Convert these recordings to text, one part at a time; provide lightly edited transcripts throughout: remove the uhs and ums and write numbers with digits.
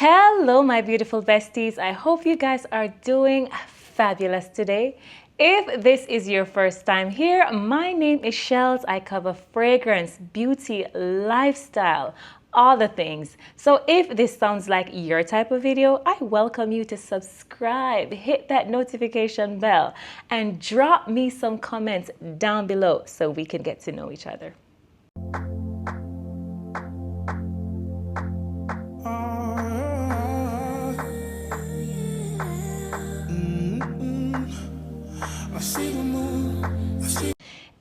Hello, my beautiful besties. I hope you guys are doing fabulous today. If this is your first time here, my name is Shells. I cover fragrance, beauty, lifestyle, all the things. So if this sounds like your type of video, I welcome you to subscribe, hit that notification bell, and drop me some comments down below so we can get to know each other.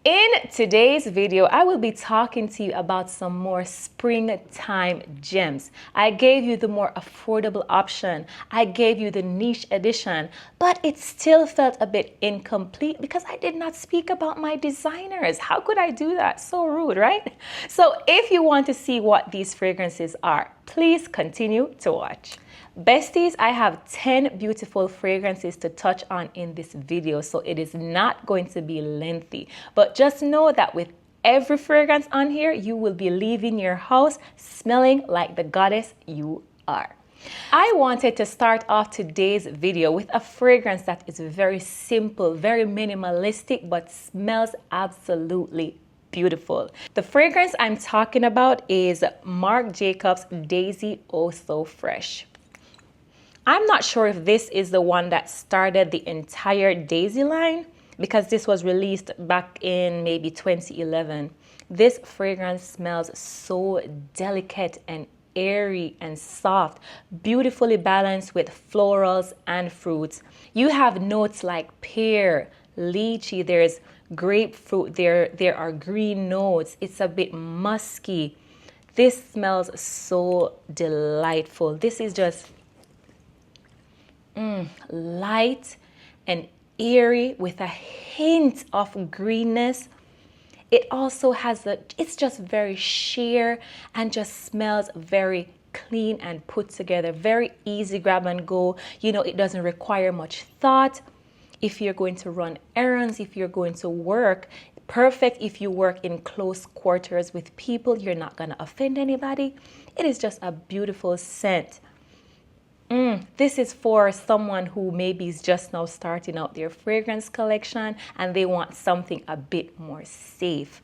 In today's video, I will be talking to you about some more springtime gems. I gave you the more affordable option. I gave you the niche edition, but it still felt a bit incomplete because I did not speak about my designers. How could I do that? So rude, right? So if you want to see what these fragrances are, please continue to watch. Besties, I have 10 beautiful fragrances to touch on in this video, so it is not going to be lengthy. But just know that with every fragrance on here, you will be leaving your house smelling like the goddess you are. I wanted to start off today's video with a fragrance that is very simple, very minimalistic, but smells absolutely beautiful. The fragrance I'm talking about is Marc Jacobs Daisy Oh So Fresh. I'm not sure if this is the one that started the entire Daisy line because this was released back in maybe 2011. This fragrance smells so delicate and airy and soft, beautifully balanced with florals and fruits. You have notes like pear, lychee, there's grapefruit, there are green notes. It's a bit musky. This smells so delightful. This is just light and airy with a hint of greenness. It also has it's just very sheer and just smells very clean and put together. Very easy grab and go. You know, it doesn't require much thought. If you're going to run errands, if you're going to work, perfect if you work in close quarters with people. You're not going to offend anybody. It is just a beautiful scent. This is for someone who maybe is just now starting out their fragrance collection and they want something a bit more safe.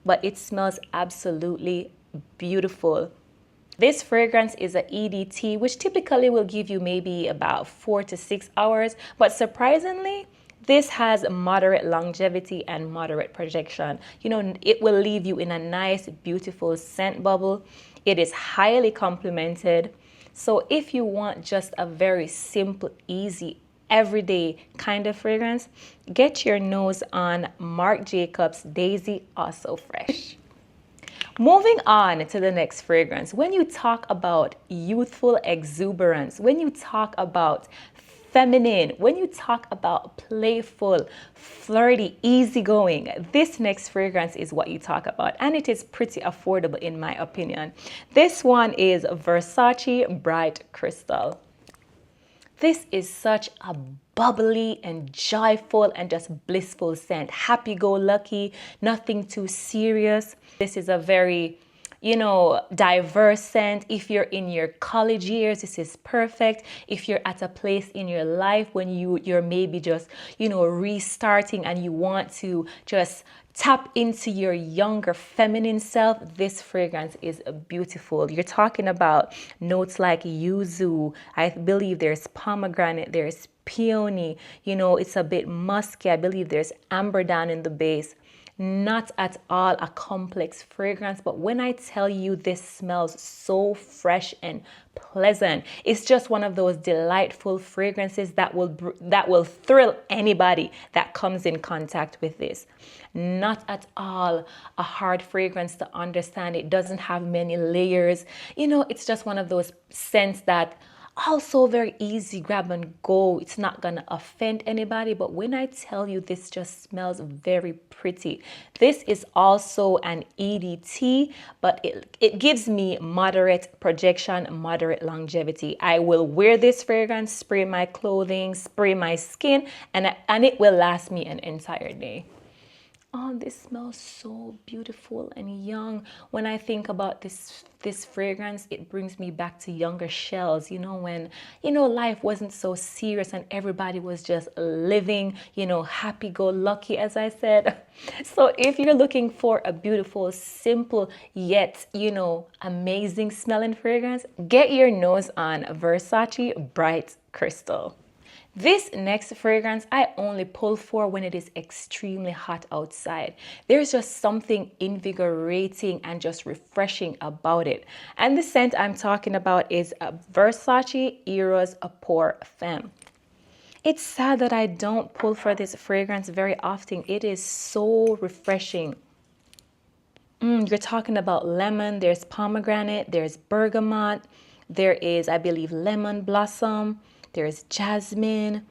But it smells absolutely beautiful. This fragrance is an EDT, which typically will give you maybe about 4 to 6 hours. But surprisingly, this has moderate longevity and moderate projection. You know, it will leave you in a nice, beautiful scent bubble. It is highly complimented. So if you want just a very simple, easy, everyday kind of fragrance, get your nose on Marc Jacobs Daisy Oh So Fresh. Moving on to the next fragrance. When you talk about youthful exuberance, when you talk about feminine, when you talk about playful, flirty, easygoing, this next fragrance is what you talk about, and it is pretty affordable in my opinion. This one is Versace Bright Crystal. This is such a bubbly and joyful and just blissful scent. Happy-go-lucky, nothing too serious. This is a very, you know, diverse scent. If you're in your college years, this is perfect. If you're at a place in your life when you're maybe just, you know, restarting and you want to just tap into your younger feminine self, this fragrance is beautiful. You're talking about notes like yuzu. I believe there's pomegranate, there's peony. You know, it's a bit musky. I believe there's amber down in the base. Not at all a complex fragrance, but when I tell you this smells so fresh and pleasant, it's just one of those delightful fragrances that will thrill anybody that comes in contact with this. Not at all a hard fragrance to understand. It doesn't have many layers. You know, it's just one of those scents that also very easy grab and go. It's not gonna offend anybody, but when I tell you this just smells very pretty. This is also an EDT, but it gives me moderate projection, moderate longevity. I will wear this fragrance, spray my clothing, spray my skin, and it will last me an entire day. Oh, this smells so beautiful and young. When I think about this fragrance, it brings me back to younger shells, when, life wasn't so serious and everybody was just living, happy-go-lucky, as I said. So if you're looking for a beautiful, simple, yet, amazing smelling fragrance, get your nose on Versace Bright Crystal. This next fragrance I only pull for when it is extremely hot outside. There's just something invigorating and just refreshing about it. And the scent I'm talking about is Versace Eros Pour Femme. It's sad that I don't pull for this fragrance very often. It is so refreshing. You're talking about lemon, there's pomegranate, there's bergamot, there is, I believe, lemon blossom. There's jasmine.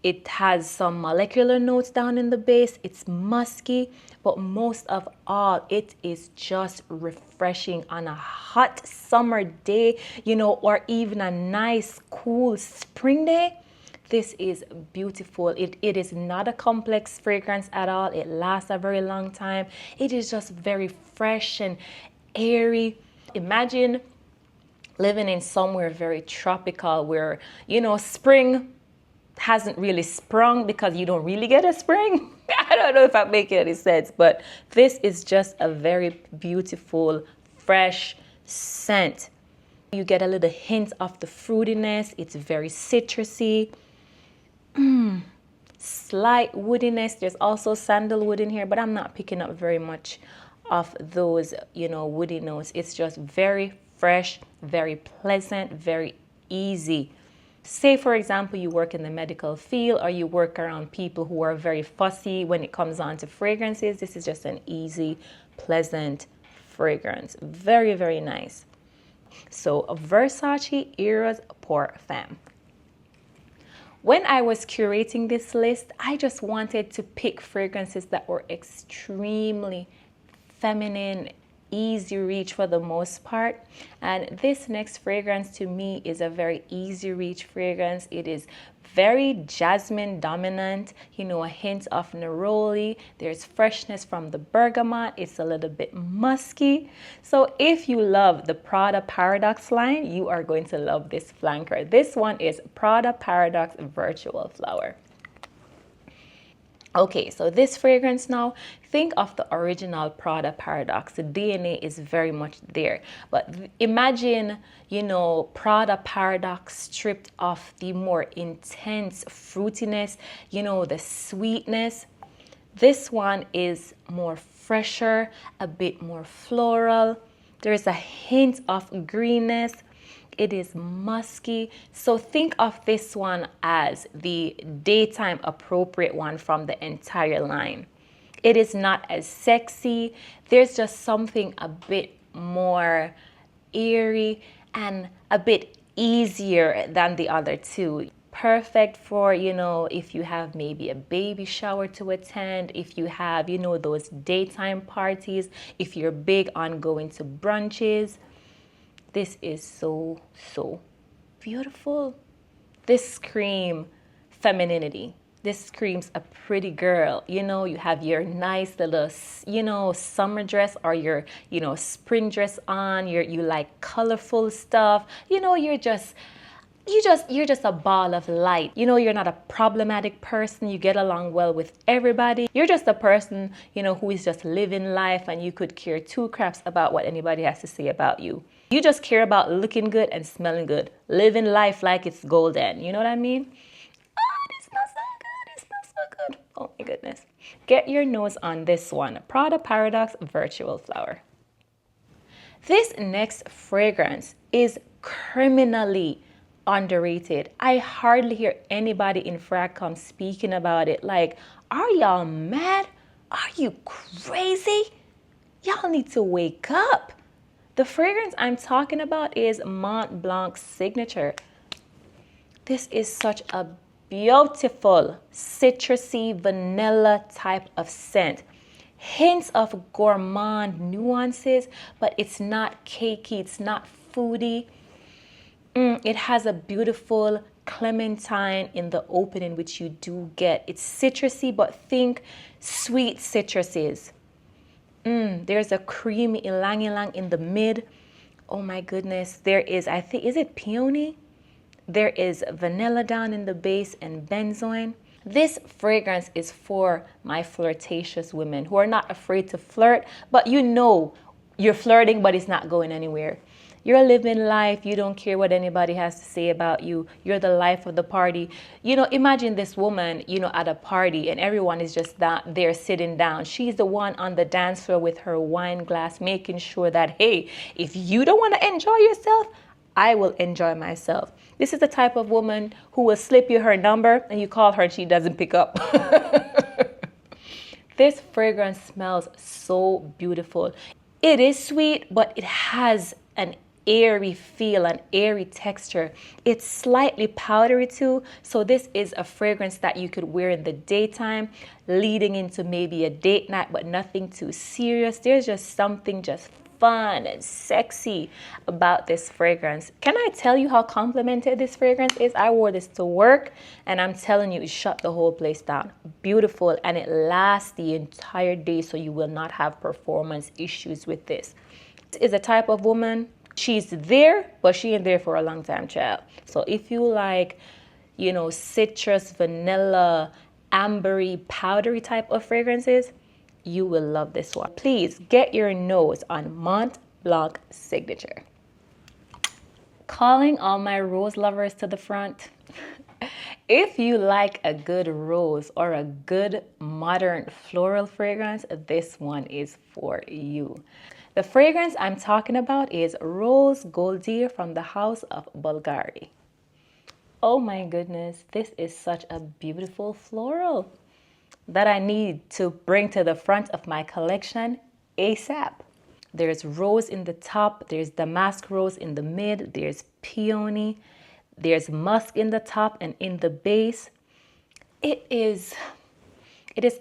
It has some molecular notes down in the base. It's musky, but most of all, it is just refreshing on a hot summer day, or even a nice, cool spring day. This is beautiful. It is not a complex fragrance at all. It lasts a very long time. It is just very fresh and airy. Imagine living in somewhere very tropical where, spring hasn't really sprung because you don't really get a spring. I don't know if I'm making any sense, but this is just a very beautiful, fresh scent. You get a little hint of the fruitiness. It's very citrusy. Slight woodiness. There's also sandalwood in here, but I'm not picking up very much of those, woody notes. It's just very fresh, very pleasant, very easy. Say, for example, you work in the medical field or you work around people who are very fussy when it comes on to fragrances. This is just an easy, pleasant fragrance. Very, very nice. So, Versace Eros Pour Femme. When I was curating this list, I just wanted to pick fragrances that were extremely feminine, easy reach for the most part. And this next fragrance to me is a very easy reach fragrance. It is very jasmine dominant, a hint of neroli. There's freshness from the bergamot. It's a little bit musky. So if you love the Prada Paradoxe line, you are going to love this flanker. This one is Prada Paradoxe Virtual Flower. Okay, so this fragrance now, think of the original Prada Paradoxe. The DNA is very much there. But imagine, Prada Paradoxe stripped of the more intense fruitiness, the sweetness. This one is more fresher, a bit more floral. There's a hint of greenness. It is musky. So think of this one as the daytime appropriate one from the entire line. It is not as sexy. There's just something a bit more airy and a bit easier than the other two. Perfect for, if you have maybe a baby shower to attend, if you have, those daytime parties, if you're big on going to brunches. This is so, so beautiful. This screams femininity. This screams a pretty girl. You have your nice little, summer dress or your, spring dress on. You like colorful stuff. You're just a ball of light. You're not a problematic person. You get along well with everybody. You're just a person, who is just living life and you could care two craps about what anybody has to say about you. You just care about looking good and smelling good. Living life like it's golden. You know what I mean? Oh, this smells so good. It smells so good. Oh my goodness. Get your nose on this one. Prada Paradoxe Virtual Flower. This next fragrance is criminally underrated. I hardly hear anybody in Fragcom speaking about it. Like, are y'all mad? Are you crazy? Y'all need to wake up. The fragrance I'm talking about is Montblanc Signature. This is such a beautiful citrusy vanilla type of scent. Hints of gourmand nuances, but it's not cakey, it's not foody. It has a beautiful clementine in the opening, which you do get. It's citrusy, but think sweet citruses. There's a creamy ylang ylang in the mid. Oh my goodness. There is, I think, is it peony? There is vanilla down in the base and benzoin. This fragrance is for my flirtatious women who are not afraid to flirt, but you know you're flirting, but it's not going anywhere. You're living life. You don't care what anybody has to say about you. You're the life of the party. You know, imagine this woman, you know, at a party and everyone is just there sitting down. She's the one on the dance floor with her wine glass, making sure that, hey, if you don't want to enjoy yourself, I will enjoy myself. This is the type of woman who will slip you her number and you call her and she doesn't pick up. This fragrance smells so beautiful. It is sweet, but it has an airy feel, an airy texture. It's slightly powdery too, so this is a fragrance that you could wear in the daytime, leading into maybe a date night, but nothing too serious. There's just something just fun and sexy about this fragrance. Can I tell you how complimented this fragrance is? I wore this to work and I'm telling you, it shut the whole place down. Beautiful, and it lasts the entire day, so you will not have performance issues with this. This is a type of woman, she's there, but she ain't there for a long time, child. So if you like, you know, citrus, vanilla, ambery, powdery type of fragrances, you will love this one. Please get your nose on Montblanc Signature. Calling all my rose lovers to the front. If you like a good rose or a good modern floral fragrance, this one is for you. The fragrance I'm talking about is Rose Goldier from the house of Bulgari. Oh my goodness, this is such a beautiful floral that I need to bring to the front of my collection ASAP. There's rose in the top, there's damask rose in the mid, there's peony, there's musk in the top and in the base. It is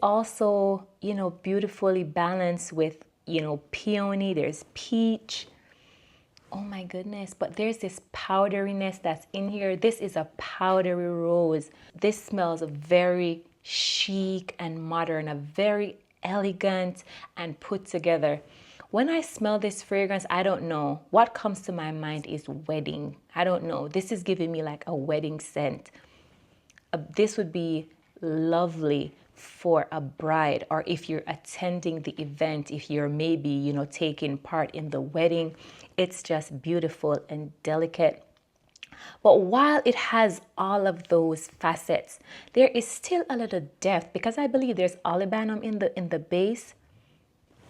also, you know, beautifully balanced with, you know, peony, there's peach. Oh my goodness, but there's this powderiness that's in here. This is a powdery rose. This smells very chic and modern, a very elegant and put together. When I smell this fragrance, I don't know. What comes to my mind is wedding. I don't know. This is giving me like a wedding scent. This would be lovely for a bride, or if you're attending the event, if you're maybe, you know, taking part in the wedding. It's just beautiful and delicate. But while it has all of those facets, there is still a little depth because I believe there's olibanum in the base.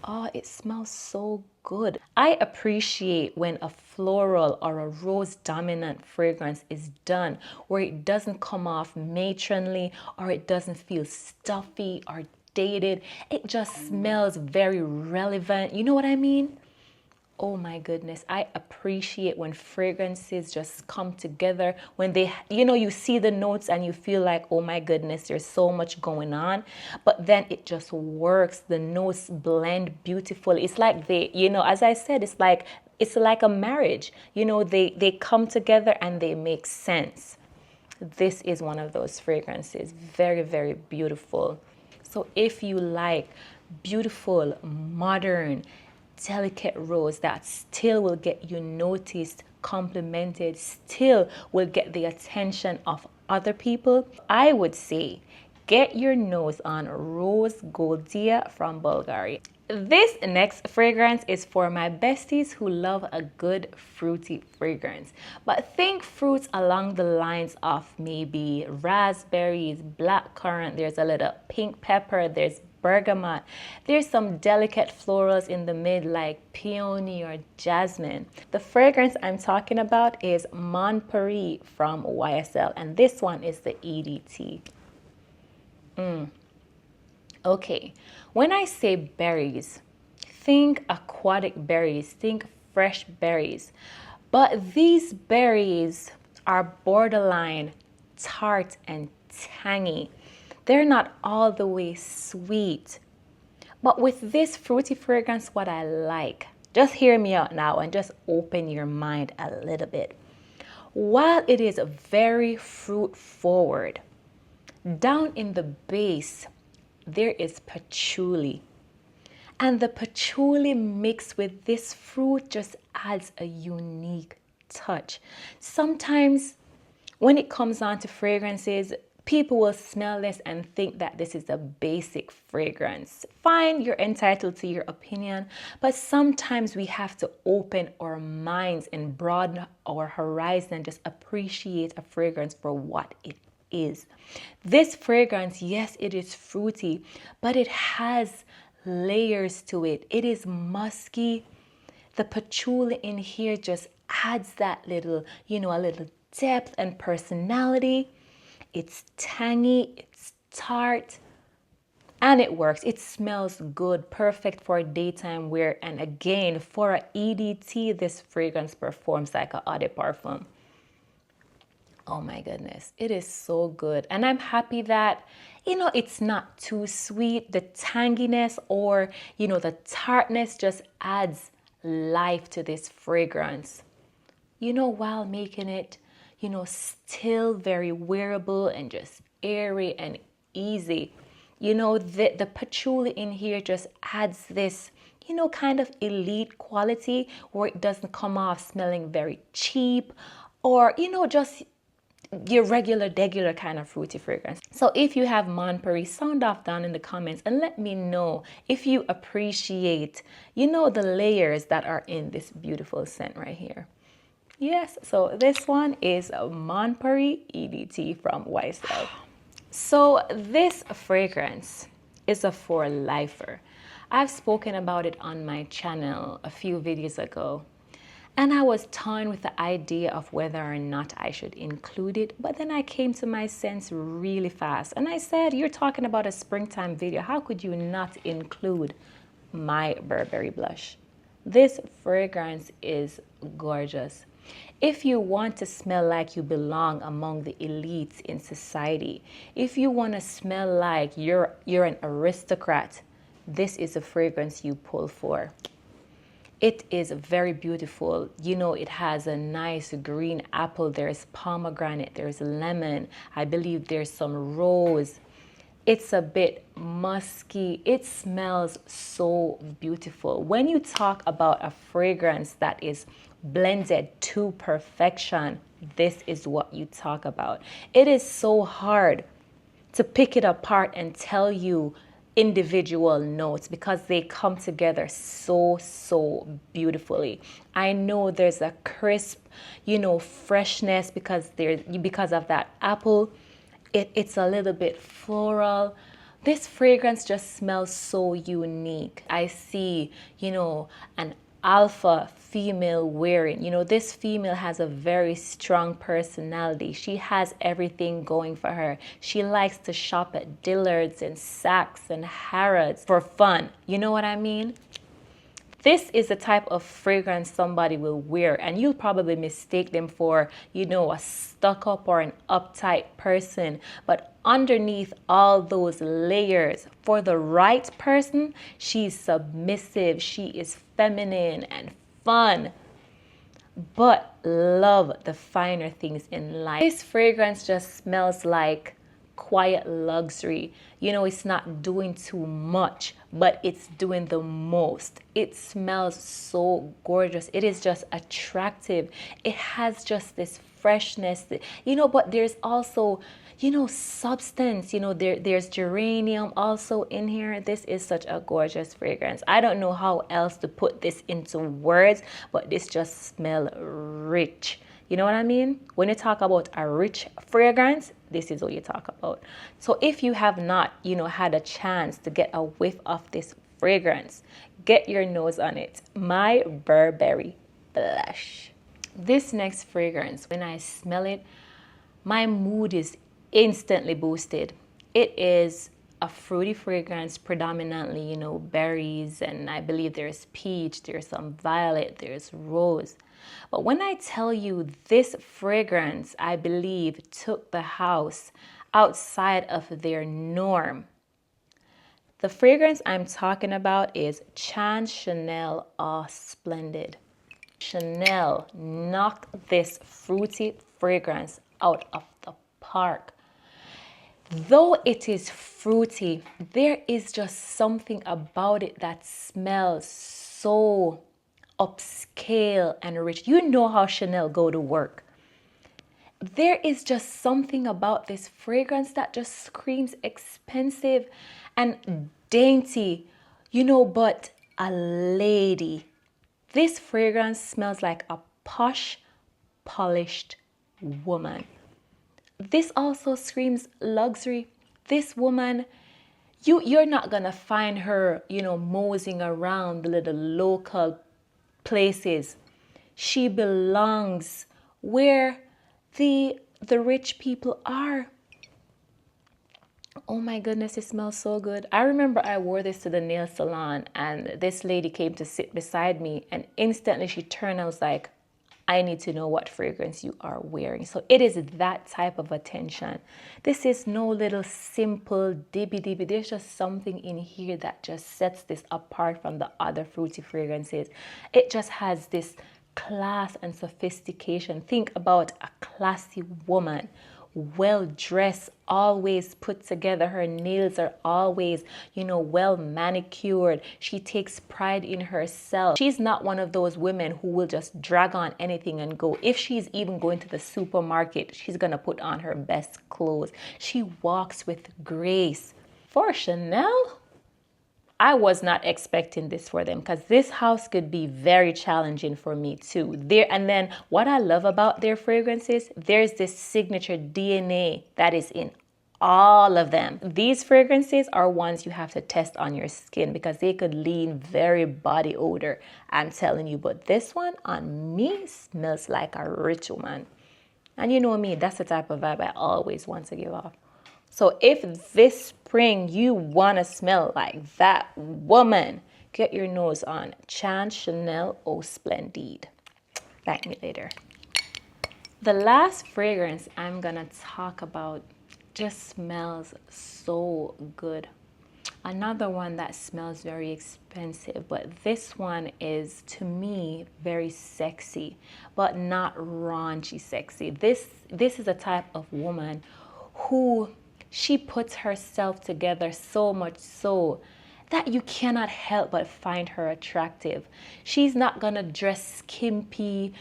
Oh, it smells so good. I appreciate when a floral or a rose dominant fragrance is done where it doesn't come off matronly or it doesn't feel stuffy or dated. It just smells very relevant. You know what I mean? Oh my goodness, I appreciate when fragrances just come together, when they, you know, you see the notes and you feel like, oh my goodness, there's so much going on, but then it just works. The notes blend beautifully. It's like they, you know, as I said, it's like a marriage. You know, they come together and they make sense. This is one of those fragrances. Very, very beautiful. So if you like beautiful, modern, delicate rose that still will get you noticed, complimented, still will get the attention of other people, I would say get your nose on Rose Goldier from Bulgari. This next fragrance is for my besties who love a good fruity fragrance. But think fruits along the lines of maybe raspberries, blackcurrant, there's a little pink pepper, there's bergamot. There's some delicate florals in the mid like peony or jasmine. The fragrance I'm talking about is Mon Paris from YSL, and this one is the EDT. Okay, when I say berries, think aquatic berries, think fresh berries. But these berries are borderline tart and tangy. They're not all the way sweet. But with this fruity fragrance, what I like, just hear me out now and just open your mind a little bit. While it is very fruit forward, down in the base, there is patchouli. And the patchouli mixed with this fruit just adds a unique touch. Sometimes when it comes on to fragrances, people will smell this and think that this is a basic fragrance. Fine, you're entitled to your opinion, but sometimes we have to open our minds and broaden our horizon and just appreciate a fragrance for what it is. This fragrance, yes, it is fruity, but it has layers to it. It is musky. The patchouli in here just adds that little, a little depth and personality. It's tangy, it's tart, and it works. It smells good, perfect for daytime wear. And again, for a EDT, this fragrance performs like a eau de parfum. Oh my goodness, it is so good. And I'm happy that, it's not too sweet. The tanginess or, the tartness just adds life to this fragrance. While making it, still very wearable and just airy and easy. The patchouli in here just adds this, kind of elite quality where it doesn't come off smelling very cheap or, just your regular kind of fruity fragrance. So if you have Mon Paris, sound off down in the comments and let me know if you appreciate, the layers that are in this beautiful scent right here. Yes, so this one is Mon Paris EDT from YSL. So this fragrance is a for lifer. I've spoken about it on my channel a few videos ago. And I was toying with the idea of whether or not I should include it. But then I came to my sense really fast. And I said, you're talking about a springtime video. How could you not include my Burberry Blush? This fragrance is gorgeous. If you want to smell like you belong among the elites in society, if you want to smell like you're an aristocrat, this is a fragrance you pull for. It is very beautiful. It has a nice green apple. There's pomegranate. There's lemon. I believe there's some rose. It's a bit musky. It smells so beautiful. When you talk about a fragrance that is blended to perfection, this is what you talk about. It is so hard to pick it apart and tell you individual notes because they come together so beautifully. I know there's a crisp, freshness because of that apple. It's a little bit floral. This fragrance just smells so unique. I see, an alpha female wearing. This female has a very strong personality. She has everything going for her. She likes to shop at Dillard's and Saks and Harrods for fun. You know what I mean? This is the type of fragrance somebody will wear, and you'll probably mistake them for, a stuck-up or an uptight person. But underneath all those layers, for the right person, she's submissive, she is feminine and fun, but love the finer things in life. This fragrance just smells like quiet luxury. It's not doing too much, but it's doing the most. It smells so gorgeous. It is just attractive. It has just this freshness, but there's also, substance. There's geranium also in here. This is such a gorgeous fragrance. I don't know how else to put this into words, but this just smells rich. You know what I mean? When you talk about a rich fragrance, this is what you talk about. So if you have not, had a chance to get a whiff of this fragrance, get your nose on it. My Burberry Blush. This next fragrance, when I smell it, my mood is instantly boosted. It is a fruity fragrance, predominantly, berries, and I believe there's peach, there's some violet, there's rose. But when I tell you this fragrance, I believe, took the house outside of their norm. The fragrance I'm talking about is Chanel Chanel Splendide. Chanel knocked this fruity fragrance out of the park. Though it is fruity, there is just something about it that smells so upscale and rich. You know how Chanel go to work. There is just something about this fragrance that just screams expensive and dainty, you know, but a lady. This fragrance smells like a posh, polished woman. This also screams luxury. This woman, you're not gonna find her, you know, moseying around the little local places. She belongs where the rich people are. Oh my goodness, it smells so good. I remember I wore this to the nail salon and this lady came to sit beside me and instantly she turned and was like, I need to know what fragrance you are wearing. So it is that type of attention. This is no little simple dibby. There's just something in here that just sets this apart from the other fruity fragrances. It just has this class and sophistication. Think about a classy woman, well dressed, always put together. Her nails are always, you know, well manicured. She takes pride in herself. She's not one of those women who will just drag on anything and go. If she's even going to the supermarket, she's gonna put on her best clothes. She walks with grace. For Chanel, I was not expecting this for them because this house could be very challenging for me too. And then what I love about their fragrances, there's this signature DNA that is in all of them. These fragrances are ones you have to test on your skin because they could lean very body odor, I'm telling you. But this one on me smells like a rich woman. And you know me, that's the type of vibe I always want to give off. So if this spring you want to smell like that woman, get your nose on Chance Chanel Eau Splendide. Thank me later. The last fragrance I'm going to talk about just smells so good. Another one that smells very expensive, but this one is, to me, very sexy, but not raunchy sexy. This is a type of woman who she puts herself together so much so that you cannot help but find her attractive. She's not gonna dress skimpy.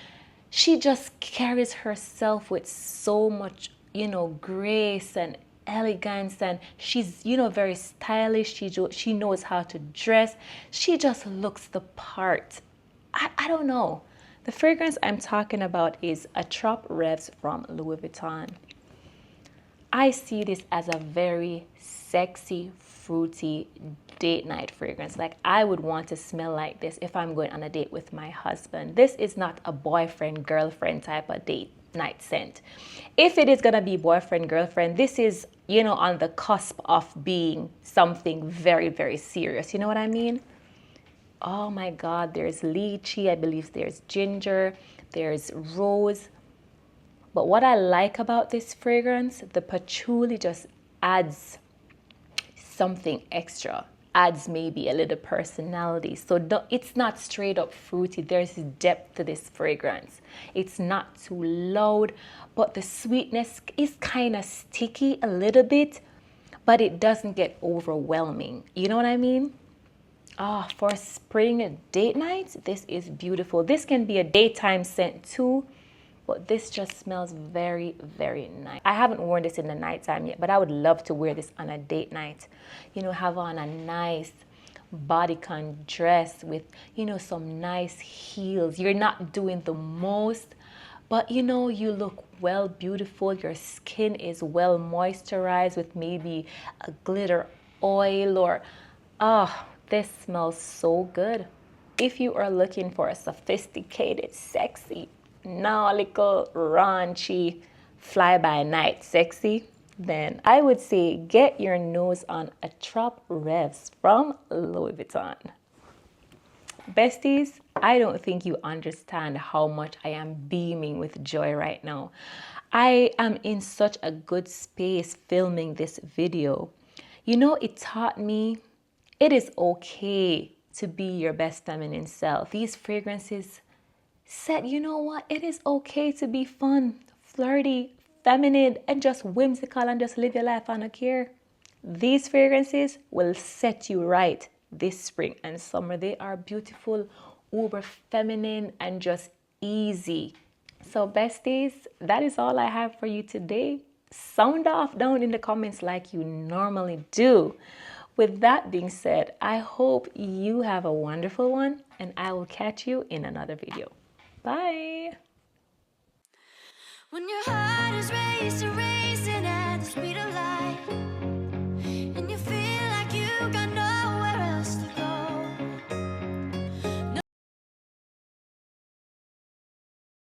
She just carries herself with so much, you know, grace and elegance, and she's, you know, very stylish. She knows how to dress. She just looks the part. I don't know. The fragrance I'm talking about is Attrape-Reves from Louis Vuitton. I see this as a very sexy, fruity date night fragrance. Like, I would want to smell like this if I'm going on a date with my husband. This is not a boyfriend, girlfriend type of date night scent. If it is gonna be boyfriend, girlfriend, this is, you know, on the cusp of being something very, very serious. You know what I mean? Oh my God, there's lychee, I believe there's ginger, there's rose. But what I like about this fragrance, the patchouli just adds something extra, adds maybe a little personality. So it's not straight up fruity. There's depth to this fragrance. It's not too loud, but the sweetness is kind of sticky a little bit, but it doesn't get overwhelming. You know what I mean? For spring date nights, this is beautiful. This can be a daytime scent too, but this just smells very, very nice. I haven't worn this in the nighttime yet, but I would love to wear this on a date night. You know, have on a nice bodycon dress with, you know, some nice heels. You're not doing the most, but you know, you look well, beautiful. Your skin is well moisturized with maybe a glitter oil or, this smells so good. If you are looking for a sophisticated, sexy, little raunchy, fly-by-night sexy, then I would say get your nose on Attrape-Reves from Louis Vuitton. Besties, I don't think you understand how much I am beaming with joy right now. I am in such a good space filming this video. You know, it taught me it is okay to be your best feminine self. These fragrances said, you know what? It is okay to be fun, flirty, feminine, and just whimsical and just live your life on a care. These fragrances will set you right this spring and summer. They are beautiful, uber feminine, and just easy. So, besties, that is all I have for you today. Sound off down in the comments like you normally do. With that being said, I hope you have a wonderful one, and I will catch you in another video. Bye. When your heart is racing, racing at the speed of light.